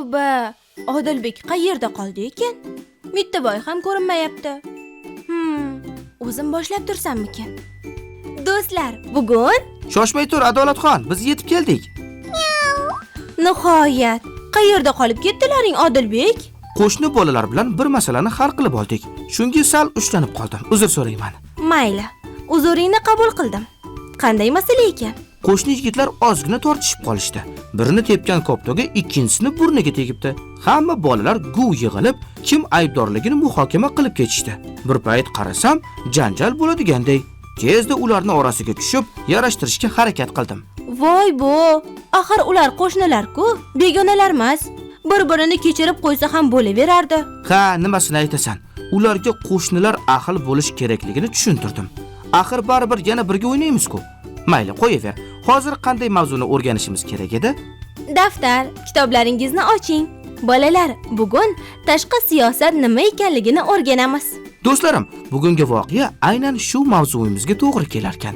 Tavba, Odilbek qayerda qoldi ekan? Mittaboy ham ko'rinmayapti. O'zim boshlab tursammikan? Do'stlar, bugun Shoshmay tur, Adolatxon, biz yetib keldik. nihoyat. Qayerda qolib ketdilaring, Odilbek? Qo'shni bolalar bilan bir masalani hal qilib oldik. Shunga sal ushlanib qoldim. Uzr so'rayman. Mayli, uzuringni qabul qildim. Qanday masala ekan? Qo'shni yigitlar ozgina tortishib qolishdi. Birini tepgan koptoga ikkinchisini burniga tegibdi. Hamma bolalar guv yig'ilib, kim aybdorligini muhokama qilib ketishdi. Bir payt qarasam, janjal bo'ladiganday. Tezda ularning orasiga tushib, yarashtirishga harakat qildim. Voy bu, axir ular qo'shnilar-ku, begonalar emas. Bir-birini kechirib qo'ysa ham bo'laverardi. Ha, nimasini aytasan? Ularga qo'shnilar ahil bo'lish kerakligini tushuntirdim. Axir baribir yana birga o'ynaymiz-ku. Mayli, qo'yaver. Hozir qanday mavzuni o'rganishimiz kerak edi? Daftar, kitoblaringizni oching. Bolalar, bugun tashqi siyosat nima ekanligini o'rganamiz. Do'stlarim, bugungi voqea aynan shu mavzuyimizga to'g'ri kelar ekan.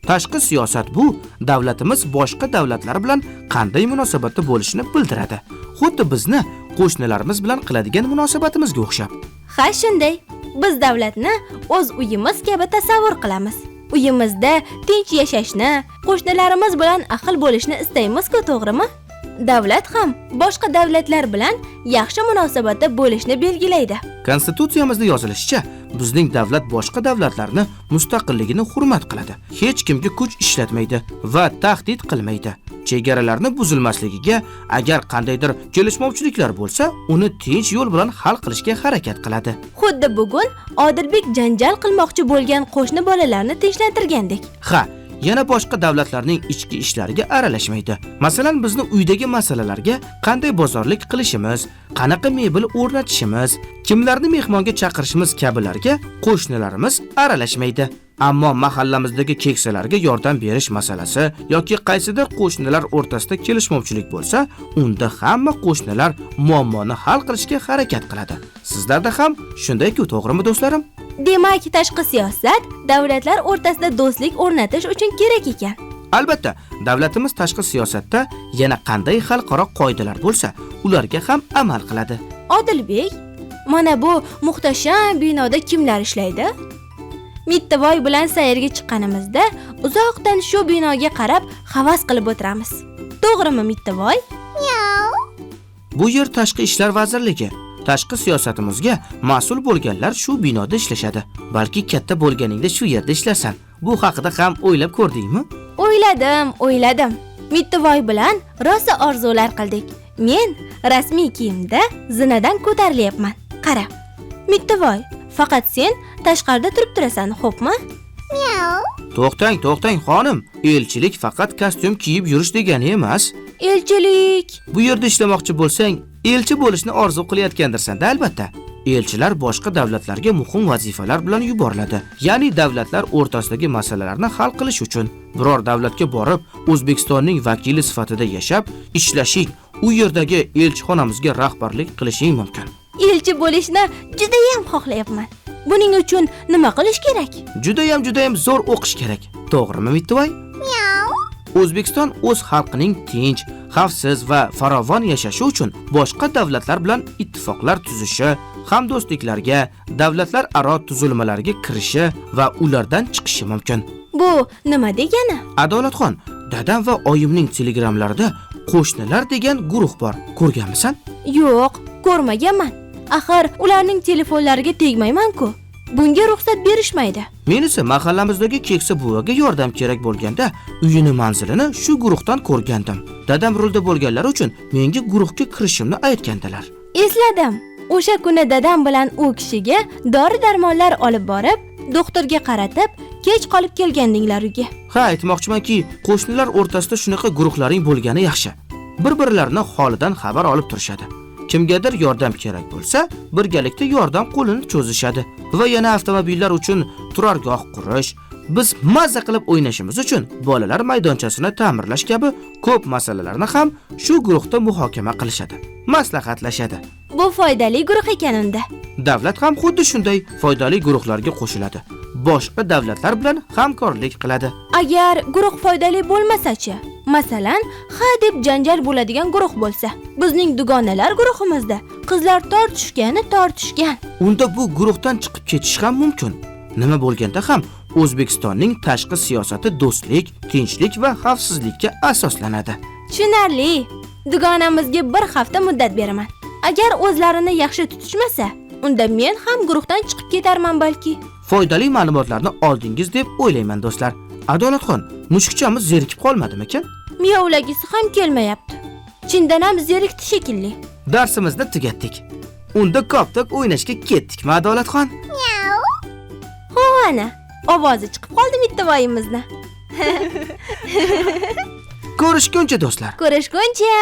Tashqi siyosat bu davlatimiz boshqa davlatlar bilan qanday munosabatda bo'lishini bildiradi. Xuddi bizni qo'shnilarimiz bilan qiladigan munosabatimizga o'xshab. Ha, shunday. Biz davlatni o'z uyimiz kabi tasavvur qilamiz. Uyimizda tinch yashashni, qo'shnilarimiz bilan ahil bo'lishni istaymiz-ku, to'g'rimi? Davlat ham boshqa davlatlar bilan yaxshi munosabatda bo'lishni belgilaydi. Konstitutsiyamizda yozilishicha, bizning davlat boshqa davlatlarni mustaqilligini hurmat qiladi. Hech kimga kuch ishlatmaydi va tahdid qilmaydi. Chegaralarni buzilmasligiga agar qandaydir kelishmovchiliklar bo'lsa, uni tinch yo'l bilan hal qilishga harakat qiladi. Xuddi bugun Odilbek janjal qilmoqchi bo'lgan qo'shni bolalarni tinchlantirgandek. Ha, yana boshqa davlatlarning ichki ishlariga aralashmaydi. Masalan, bizni uydagi masalalarga qanday bozorlik qilishimiz, qanaqa mebel o'rnatishimiz, kimlarni mehmonga chaqirishimiz kabilarga qo'shnilarimiz aralashmaydi. Ammo mahallamizdagi keksalarga yordam berish masalasi yoki qaysidir qo'shnilar o'rtasida kelishmovchilik bo'lsa, unda hamma qo'shnilar muammoni hal qilishga harakat qiladi. Sizlarda ham shunday-ku, to'g'rimi do'stlarim? Demak, tashqi siyosat davlatlar o'rtasida do'stlik o'rnatish uchun kerak ekan. Albatta, davlatimiz tashqi siyosatda yana qanday xalqaro qoidalar bo'lsa, ularga ham amal qiladi. Odilbek, mana bu muhtasham binoda kimlar ishlaydi? Mittavoy bilan sayrga chiqqanimizda uzoqdan shu binoga qarab havas qilib o'tiramiz. To'g'rimi, Mittavoy? Bu yer Tashqi ishlar vazirligi. Tashqi siyosatimizga mas'ul bo'lganlar shu binoda ishlashadi. Balki katta bo'lganingda shu yerda ishlarsan. Bu haqida ham o'ylab ko'rdingmi? O'yladim. Mittavoy bilan rosa orzular qildik. Men rasmiy kiyimda zinadan ko'tarilyapman. Qara. Mittavoy, faqat sen tashqarida turib turasan, xo'pmi? To'xtang, xonim. Elchilik faqat kostyum kiyib yurish degani emas. Elchilik. Bu yerda ishlamoqchi bo'lsang, elchi bo'lishni orzu qilayotgandirsan-da, albatta. Elchilar boshqa davlatlarga muhim vazifalar bilan yuboriladi. Ya'ni davlatlar o'rtasidagi masalalarni hal qilish uchun biror davlatga borib, O'zbekistonning vakili sifatida yashab, ishlashing, u yerdagi elchixonamizga rahbarlik qilishing mumkin. Elchi bo'lishni juda ham xohlayapman. Buning uchun nima qilish kerak? Juda ham zo'r o'qish kerak. To'g'rimi, Mittavoy? O'zbekiston o'z xalqining tinch, xavfsiz va farovon yashashi uchun boshqa davlatlar bilan ittifoqlar tuzishi, hamdo'stliklarga, davlatlar aro tuzilmalarga kirishi va ulardan chiqishi mumkin. Bu nima degani? Adolatxon, dadam va oyimning telegramlarida qo'shnilar degan guruh bor. Ko'rganmisan? Yo'q, ko'rmaganman. Axir ularning telefonlariga tegmayman-ku. Bunga ruxsat berishmaydi. Men esa mahallamizdagi keksa buvaga yordam kerak bo'lganda, uyini manzilini shu guruhdan ko'rgandim. Dadam rulda bo'lganlar uchun menga guruhga kirishimni aytgandilar. Esladim. O'sha kuni dadam bilan u kishiga dori-darmonlar olib borib, doktorga qaratib, kech qolib kelgandinglar uyga. Ha, aytmoqchimanki, qo'shnilar o'rtasida shunaqa guruhlaring bo'lgani yaxshi. Bir-birlarini holidan xabar olib turishadi. Kimgadir yordam kerak bo'lsa, birgalikda yordam qo'lini cho'zishadi va yana avtomobillar uchun turargoh qurish, biz mazza qilib o'ynashimiz uchun bolalar maydonchasini ta'mirlash kabi ko'p masalalarni ham shu guruhda muhokama qilishadi, maslahatlashadi. Bu foydali guruh ekan unda. Davlat ham xuddi shunday foydali guruhlarga qo'shiladi. Boshqa davlatlar bilan hamkorlik qiladi. Agar guruh foydali bo'lmasa-chi? Masalan, ha deb janjal bo'ladigan guruh bo'lsa, bizning dugonalar guruhimizda qizlar tortishgan. Unda bu guruhdan chiqib ketish ham mumkin. Nima bo'lganda ham O'zbekistonning tashqi siyosati do'stlik, tinchlik va xavfsizlikka asoslanadi. Tushunarli. Dugonamizga bir hafta muddat beraman. Agar o'zlarini yaxshi tutishmasa, unda men ham guruhdan chiqib ketarman balki. Foydali ma'lumotlarni oldingiz deb o'ylayman do'stlar. Adolatxon, mushukchamiz zerikib qolmadimi-kin? Miyovlagisi ham kelmayapti. Chindan ham zerikdi shekilli. Darsimizni tugatdik. Unda koptok o'ynashga ketdikmi, Adolatxon? Ho, ana, ovozi chiqib qoldi mittivoyimizni. Ko'rishguncha do'stlar. Ko'rishguncha.